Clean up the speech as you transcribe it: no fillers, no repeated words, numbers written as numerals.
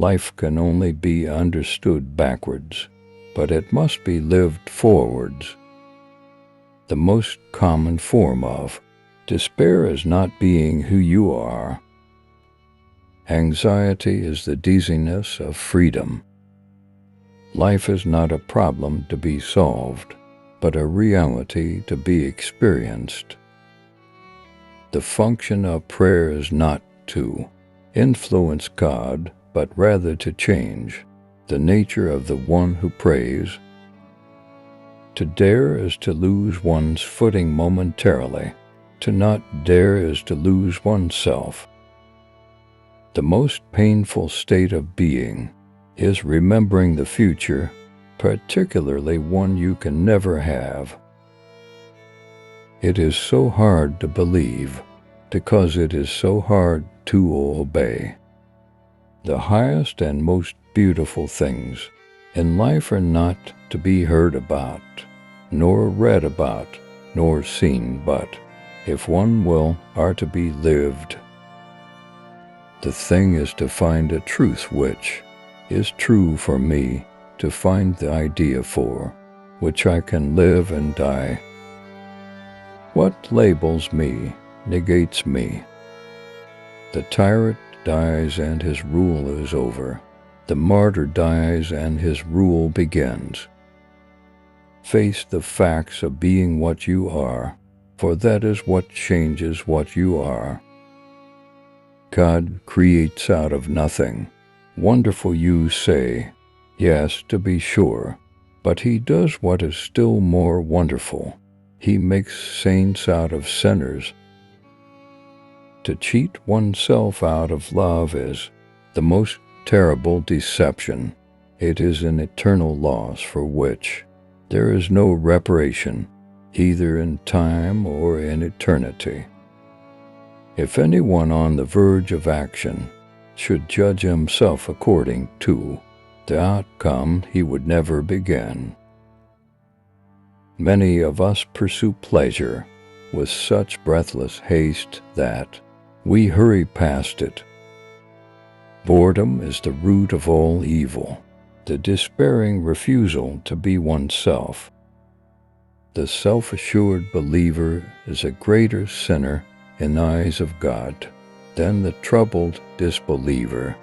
Life can only be understood backwards, but it must be lived forwards. The most common form of despair is not being who you are. Anxiety is the dizziness of freedom. Life is not a problem to be solved, but a reality to be experienced. The function of prayer is not to influence God, but rather to change the nature of the one who prays. To dare is to lose one's footing momentarily. To not dare is to lose oneself. The most painful state of being is remembering the future, particularly one you can never have. It is so hard to believe, because it is so hard to obey. The highest and most beautiful things in life are not to be heard about, nor read about, nor seen, but, if one will, are to be lived. The thing is to find a truth which is true for me, to find the idea for which I can live and die. What labels me negates me. The tyrant dies and his rule is over. The martyr dies and his rule begins. Face the facts of being what you are, for that is what changes what you are. God creates out of nothing. Wonderful, you say. Yes, to be sure. But he does what is still more wonderful. He makes saints out of sinners. To cheat oneself out of love is the most terrible deception. It is an eternal loss for which there is no reparation, either in time or in eternity. If anyone on the verge of action should judge himself according to the outcome, he would never begin. Many of us pursue pleasure with such breathless haste that we hurry past it. Boredom is the root of all evil, the despairing refusal to be oneself. The self-assured believer is a greater sinner in the eyes of God than the troubled disbeliever.